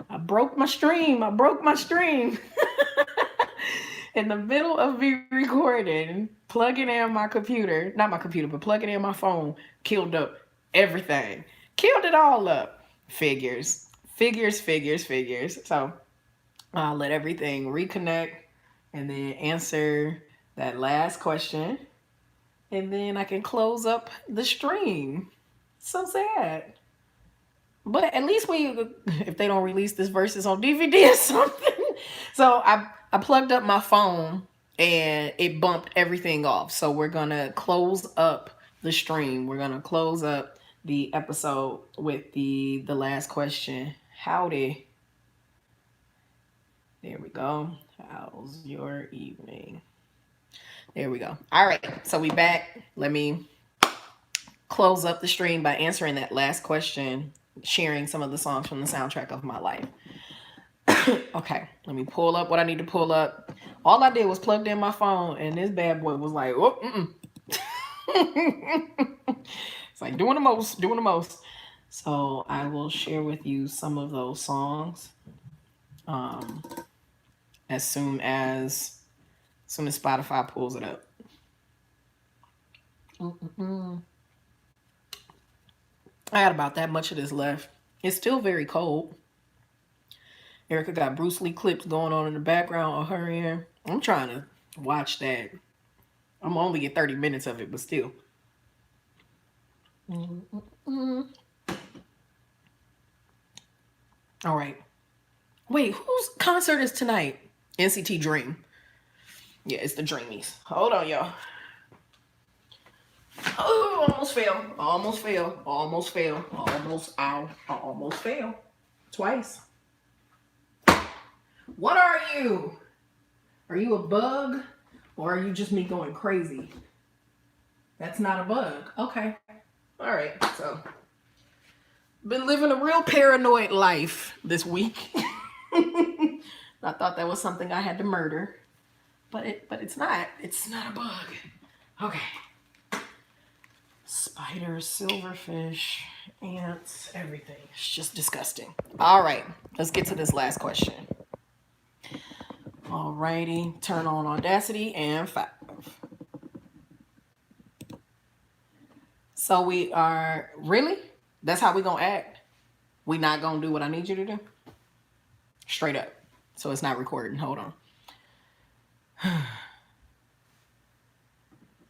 I broke my stream. I broke my stream. In the middle of me recording, plugging in my computer, not my computer, but plugging in my phone, killed up everything. Killed it all up. Figures. Figures, figures, figures. So I'll let everything reconnect and then answer that last question. And then I can close up the stream. So sad. But at least if they don't release this versus on DVD or something. So I plugged up my phone and it bumped everything off. So we're gonna close up the stream. We're gonna close up the episode with the last question. Howdy. There we go. How's your evening? There we go. All right. So we back. Let me close up the stream by answering that last question, sharing some of the songs from the soundtrack of my life. Okay, let me pull up what I need to pull up. All I did was plugged in my phone, and this bad boy was like, "Oh, it's like doing the most, doing the most." So I will share with you some of those songs, um, as soon as Spotify pulls it up. I had about that much of this left. It's still very cold. Erica got Bruce Lee clips going on in the background on her end. I'm trying to watch that. I'm only get 30 minutes of it, but still. All right. Wait, whose concert is tonight? NCT Dream. Yeah, it's the Dreamies. Hold on, y'all. Oh, almost fell. Almost fell. Almost fell. Almost, ow. Almost fell. Twice. What are you? Are you a bug? Or are you just me going crazy? That's not a bug. Okay. All right. So, been living a real paranoid life this week. I thought that was something I had to murder. But it's not. It's not a bug. Okay. Spiders, silverfish, ants, everything. It's just disgusting. All right. Let's get to this last question. Alrighty. Turn on Audacity and 5. So we are, really? That's how we gonna act? We not gonna do what I need you to do? Straight up. So it's not recording. Hold on.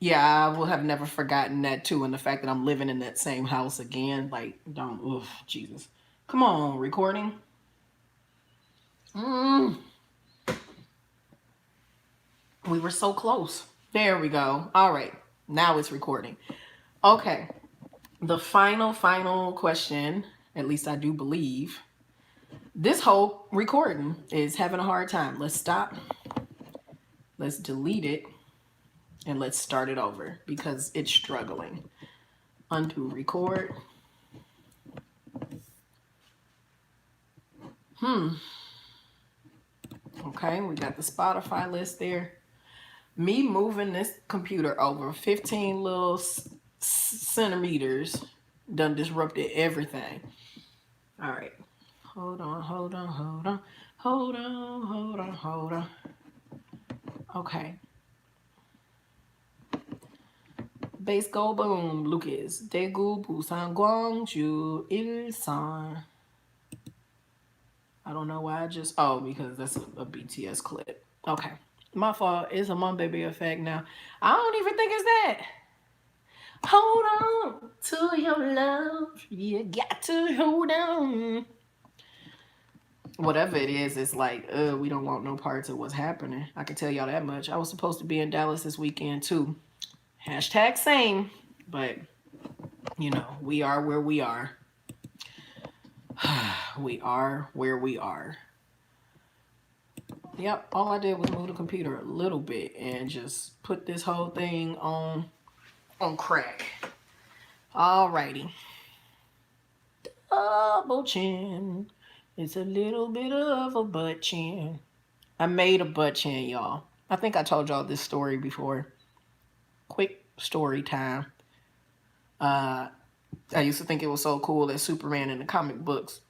Yeah, I will have never forgotten that too. And the fact that I'm living in that same house again. Like, don't, oof, Jesus. Come on, recording. We were so close. There we go. All right. Now it's recording. Okay. The final question, at least I do believe, this whole recording is having a hard time. Let's stop. Let's delete it. And let's start it over because it's struggling. Undo record. Okay, we got the Spotify list there. Me moving this computer over 15 little centimeters done disrupted everything. All right. Hold on. Okay. Bass go boom, Lucas. Daegu Busan Gwangju Ilsan. I don't know why because that's a BTS clip. Okay. My fault. It's a Mom Baby effect now. I don't even think it's that. Hold on to your love. You got to hold on. Whatever it is, it's like, we don't want no parts of what's happening. I can tell y'all that much. I was supposed to be in Dallas this weekend too. Hashtag same. But, we are where we are. We are where we are. Yep, all I did was move the computer a little bit and just put this whole thing on crack. Alrighty. Double chin. It's a little bit of a butt chin. I made a butt chin, y'all. I think I told y'all this story before. Quick story time. I used to think it was so cool that Superman in the comic books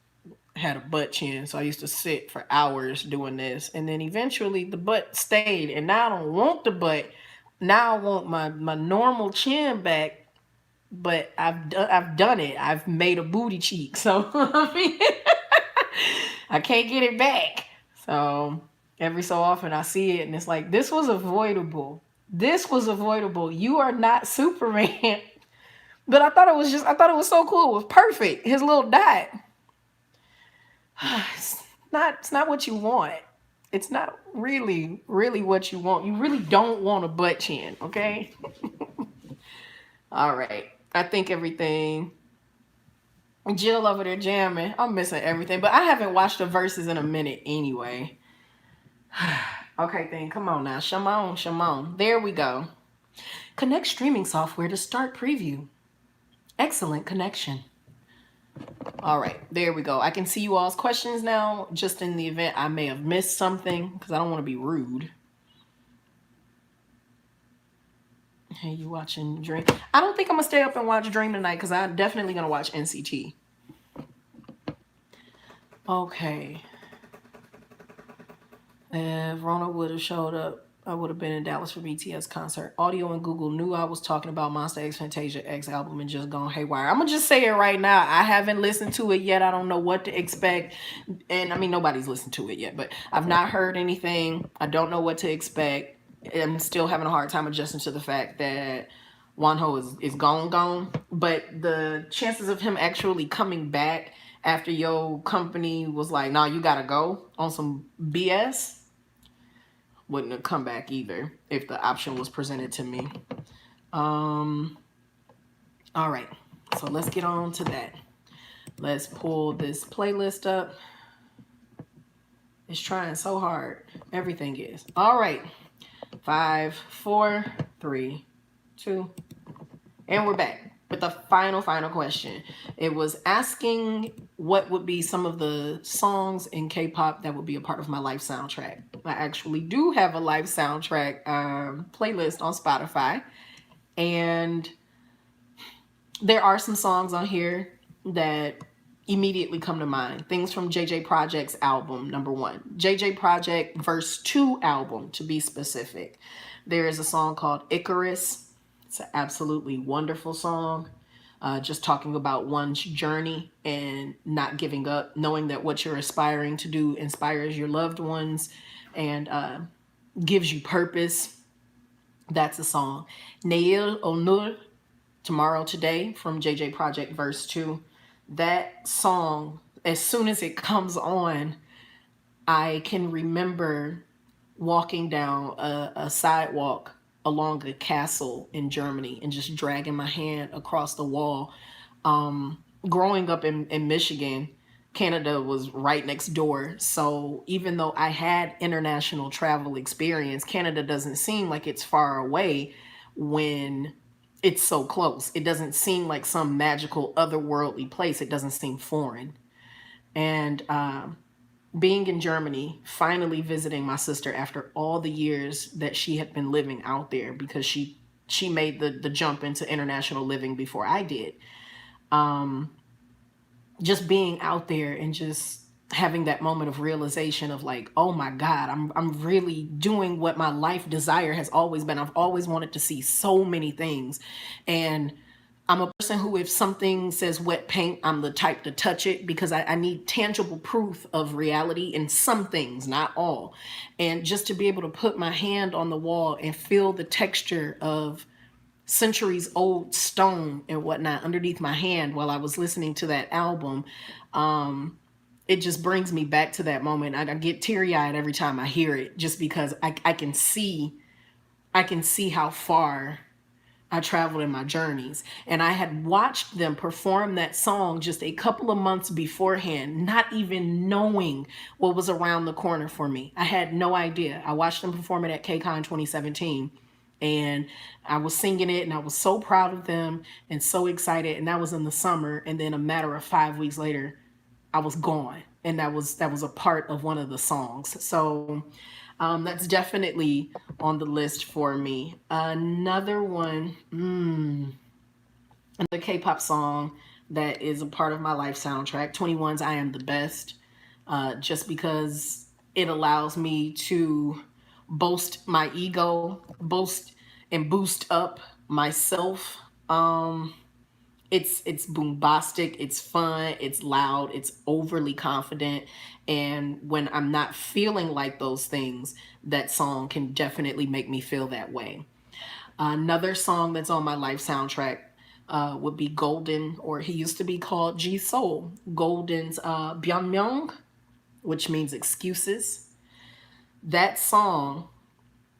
had a butt chin, so I used to sit for hours doing this, and then eventually the butt stayed, and now I don't want the butt. Now I want my normal chin back, but I've done it. I've made a booty cheek, so I mean, I can't get it back. So every so often I see it, and it's like, this was avoidable. This was avoidable. You are not Superman. But I thought it was so cool. It was perfect. His little dot. It's not what you want. It's not really what you want. You really don't want a butt chin, okay? All right. I think everything. Jill over there jamming. I'm missing everything. But I haven't watched the verses in a minute anyway. Okay, then come on now. Shimon, Shimon. There we go. Connect streaming software to start preview. Excellent connection. All right, there we go. I can see you all's questions now, just in the event I may have missed something, because I don't want to be rude. Hey, you watching Dream? I don't think I'm going to stay up and watch Dream tonight, because I'm definitely going to watch NCT. Okay. If Rona would have showed up, I would have been in Dallas for BTS concert. Audio and Google knew I was talking about Monsta X Fantasia X album and just gone haywire. I'm going to just say it right now. I haven't listened to it yet. I don't know what to expect. And I mean, nobody's listened to it yet, but I've not heard anything. I don't know what to expect. I'm still having a hard time adjusting to the fact that Wonho is gone. But the chances of him actually coming back after your company was like, nah, you got to go on some BS, wouldn't have come back either if the option was presented to me. All right, so let's get on to that. Let's pull this playlist up. It's trying so hard. Everything is. All right, 5, 4, 3, 2, and we're back with the final question. It was asking what would be some of the songs in K-pop that would be a part of my life soundtrack. I actually do have a life soundtrack playlist on Spotify, and there are some songs on here that immediately come to mind. Things from JJ Project's album, number 1. JJ Project Verse 2 album, to be specific. There is a song called Icarus. It's an absolutely wonderful song. Just talking about one's journey and not giving up, knowing that what you're aspiring to do inspires your loved ones and gives you purpose. That's a song. Neil Onur, Tomorrow Today, from JJ Project Verse 2. That song, as soon as it comes on, I can remember walking down a sidewalk along a castle in Germany and just dragging my hand across the wall. Growing up in Michigan, Canada was right next door. So even though I had international travel experience, Canada doesn't seem like it's far away when it's so close. It doesn't seem like some magical otherworldly place. It doesn't seem foreign. And being in Germany, finally visiting my sister after all the years that she had been living out there, because she made the jump into international living before I did. Just being out there and just having that moment of realization of like, oh my God, I'm really doing what my life desire has always been. I've always wanted to see so many things. And I'm a person who, if something says wet paint, I'm the type to touch it, because I need tangible proof of reality in some things, not all. And just to be able to put my hand on the wall and feel the texture of centuries old stone and whatnot underneath my hand while I was listening to that album, it just brings me back to that moment. I get teary-eyed every time I hear it, just because I can see how far I traveled in my journeys. And I had watched them perform that song just a couple of months beforehand, not even knowing what was around the corner for me. I had no idea. I watched them perform it at KCON 2017. And I was singing it, and I was so proud of them and so excited. And that was in the summer. And then a matter of 5 weeks later, I was gone. And that was a part of one of the songs. So that's definitely on the list for me. Another one, another K-pop song that is a part of my life soundtrack. 21's I Am the Best, just because it allows me to boast my ego, boast and boost up myself. Um, it's bombastic, it's fun, it's loud, it's overly confident, and when I'm not feeling like those things, that song can definitely make me feel that way. Another song that's on my life soundtrack would be Golden, or he used to be called G Soul. Golden's Byung, which means excuses. That song,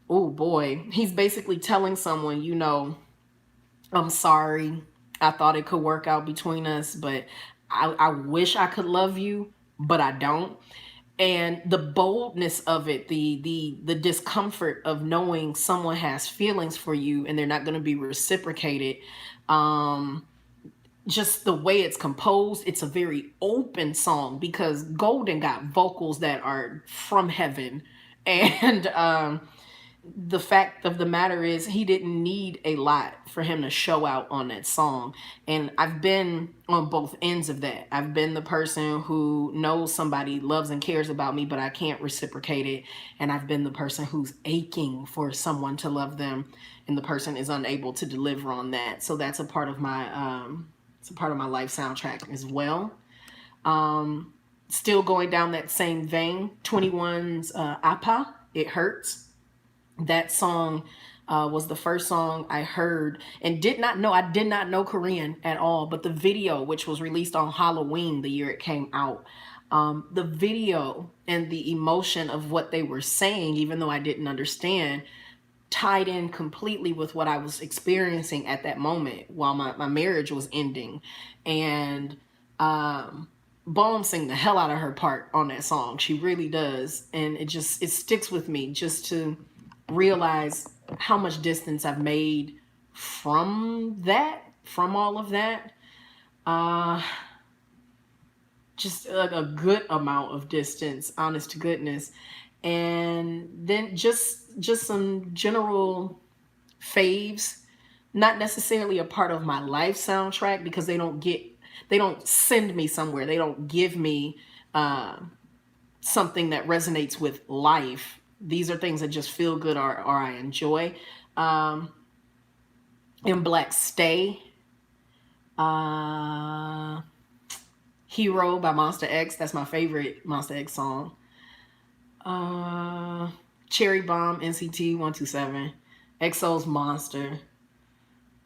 oh boy, he's basically telling someone, I'm sorry. I thought it could work out between us, but I wish I could love you, but I don't. And the boldness of it, the discomfort of knowing someone has feelings for you and they're not going to be reciprocated. Um, just the way it's composed, it's a very open song because Golden got vocals that are from heaven, and the fact of the matter is he didn't need a lot for him to show out on that song. And I've been on both ends of that. I've been the person who knows somebody loves and cares about me, but I can't reciprocate it. And I've been the person who's aching for someone to love them, and the person is unable to deliver on that. So that's a part of my it's a part of my life soundtrack as well. Still going down that same vein, 21's Appa, It Hurts. That song was the first song I heard and I did not know Korean at all, but the video, which was released on Halloween the year it came out, the video and the emotion of what they were saying, even though I didn't understand, tied in completely with what I was experiencing at that moment while my marriage was ending. And Ballum sing the hell out of her part on that song. She really does. And it sticks with me just to realize how much distance I've made from all of that. Uh, just a good amount of distance, honest to goodness. And then just some general faves, not necessarily a part of my life soundtrack because they don't send me somewhere. They don't give me something that resonates with life. These are things that just feel good or I enjoy. In Black Stay, uh, Hero by Monster X. That's my favorite Monster X song. Uh, Cherry Bomb, NCT 127, EXO's Monster.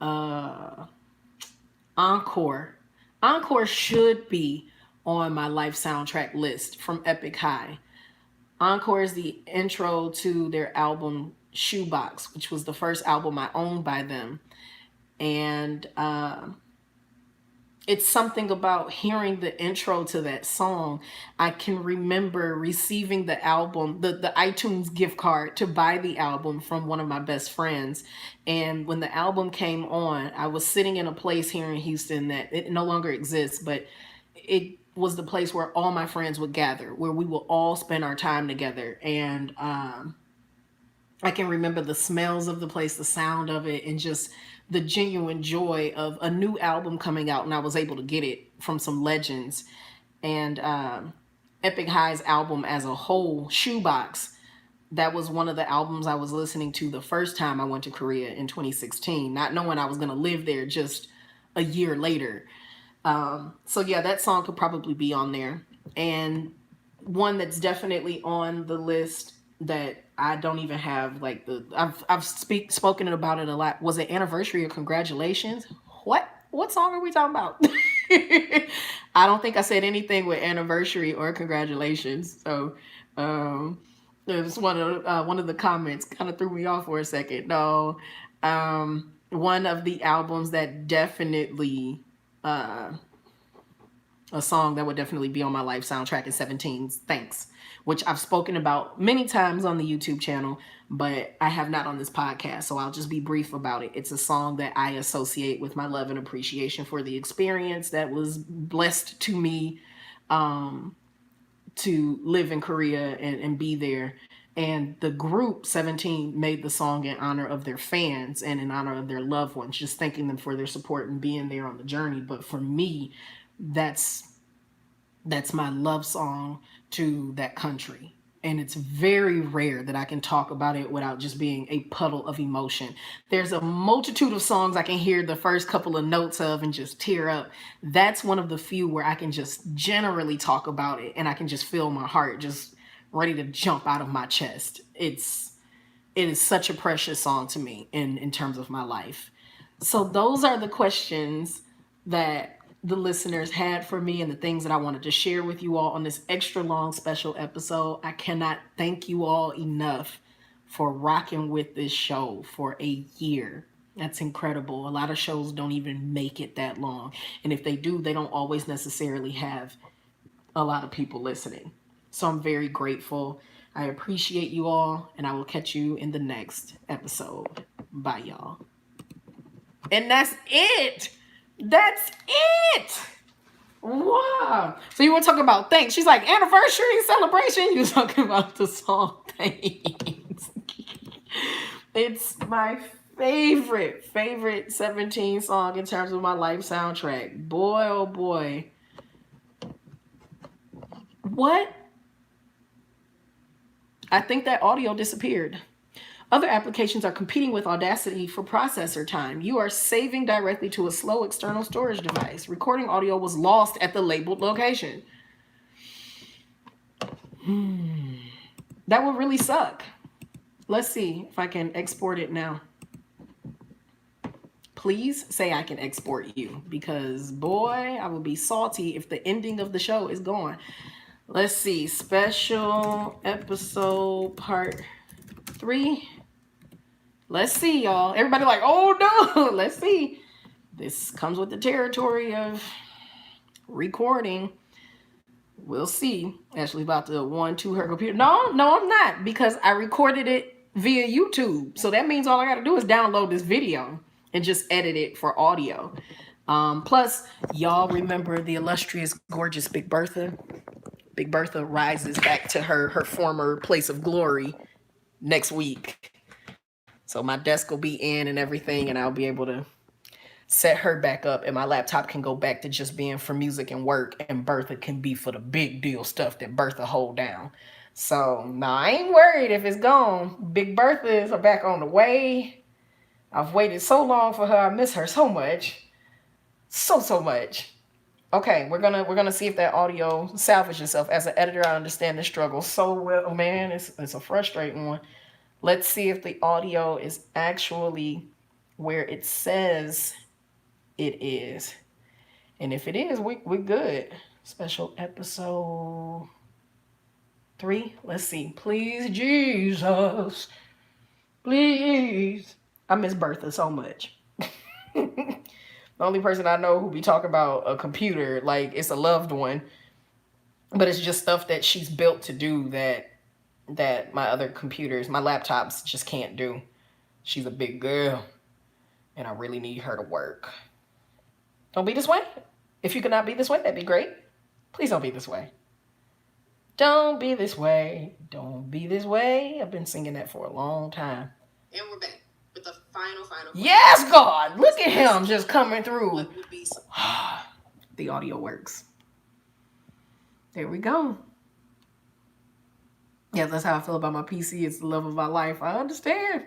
Uh, Encore. Encore should be on my life soundtrack list from Epic High. Encore is the intro to their album Shoebox, which was the first album I owned by them. And it's something about hearing the intro to that song. I can remember receiving the album, the iTunes gift card to buy the album from one of my best friends. And when the album came on, I was sitting in a place here in Houston that it no longer exists, but it was the place where all my friends would gather, where we will all spend our time together. And I can remember the smells of the place, the sound of it, and just the genuine joy of a new album coming out. And I was able to get it from some legends. And Epic High's album as a whole, Shoebox, that was one of the albums I was listening to the first time I went to Korea in 2016, not knowing I was going to live there just a year later. So yeah, that song could probably be on there. And one that's definitely on the list that I don't even have like I've spoken about it a lot. Was it Anniversary or Congratulations? What song are we talking about? I don't think I said anything with Anniversary or Congratulations. So it was one of the comments kind of threw me off for a second. No, one of the albums that definitely a song that would definitely be on my life soundtrack is 17's Thanks, which I've spoken about many times on the YouTube channel, but I have not on this podcast, so I'll just be brief about it. It's a song that I associate with my love and appreciation for the experience that was blessed to me to live in Korea and be there. And the group 17 made the song in honor of their fans and in honor of their loved ones, just thanking them for their support and being there on the journey. But for me, that's my love song to that country. And it's very rare that I can talk about it without just being a puddle of emotion. There's a multitude of songs I can hear the first couple of notes of and just tear up. That's one of the few where I can just generally talk about it and I can just feel my heart just ready to jump out of my chest. It is such a precious song to me in terms of my life. So those are the questions that the listeners had for me and the things that I wanted to share with you all on this extra long special episode. I cannot thank you all enough for rocking with this show for a year. That's incredible. A lot of shows don't even make it that long. And if they do, they don't always necessarily have a lot of people listening. So I'm very grateful. I appreciate you all, and I will catch you in the next episode. Bye, y'all. And that's it. That's it. Wow. So you want to talk about thanks? She's like, anniversary celebration. You're talking about the song Thanks. It's my favorite 17 song in terms of my life soundtrack. Boy, oh boy. What? I think that audio disappeared. Other applications are competing with Audacity for processor time. You are saving directly to a slow external storage device. Recording audio was lost at the labeled location. That would really suck. Let's see if I can export it now. Please say I can export you, because boy, I would be salty if the ending of the show is gone. Let's see. Special episode part 3. Let's see, y'all. Everybody like, oh no. Let's see. This comes with the territory of recording. We'll see. Ashley's about to 1-2 her computer. No, I'm not, because I recorded it via YouTube. So that means all I got to do is download this video and just edit it for audio. Plus, y'all remember the illustrious, gorgeous Big Bertha? Big Bertha rises back to her former place of glory next week. So my desk will be in and everything, and I'll be able to set her back up, and my laptop can go back to just being for music and work, and Bertha can be for the big deal stuff that Bertha hold down. So now I ain't worried if it's gone. Big Bertha is back on the way. I've waited so long for her. I miss her so much. So much. Okay, we're gonna see if that audio salvages itself. As an editor, I understand the struggle so well, man. It's a frustrating one. Let's see if the audio is actually where it says it is. And if it is, we're good. Special episode 3. Let's see. Please, Jesus. Please. I miss Bertha so much. The only person I know who be talking about a computer like it's a loved one, but it's just stuff that she's built to do that my other computers, my laptops just can't do. She's a big girl, and I really need her to work. Don't be this way. If you could not be this way, that'd be great. Please don't be this way. Don't be this way. Don't be this way. I've been singing that for a long time. And we're back with the final. Yes, God. Look at him just coming through. The audio works. There we go. Yeah, that's how I feel about my PC. It's the love of my life. I understand.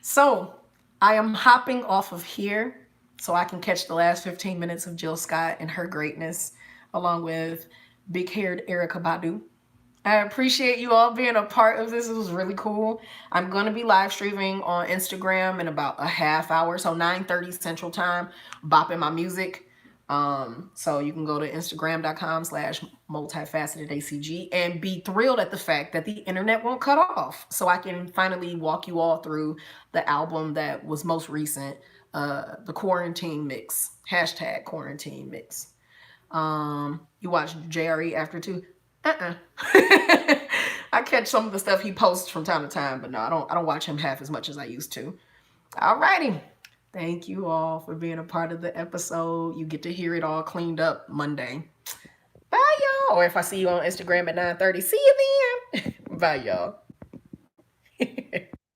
So I am hopping off of here so I can catch the last 15 minutes of Jill Scott and her greatness, along with big-haired Erykah Badu. I appreciate you all being a part of this. It was really cool. I'm going to be live streaming on Instagram in about a half hour, so 9:30 Central Time, bopping my music. So you can go to Instagram.com/multifacetedacg and be thrilled at the fact that the internet won't cut off. So I can finally walk you all through the album that was most recent, the Quarantine Mix, #Quarantine Mix. You watch JRE After 2? I catch some of the stuff he posts from time to time, but no, I don't watch him half as much as I used to. Alrighty. Thank you all for being a part of the episode. You get to hear it all cleaned up Monday. Bye, y'all. Or if I see you on Instagram at 9:30, see you then. Bye, y'all.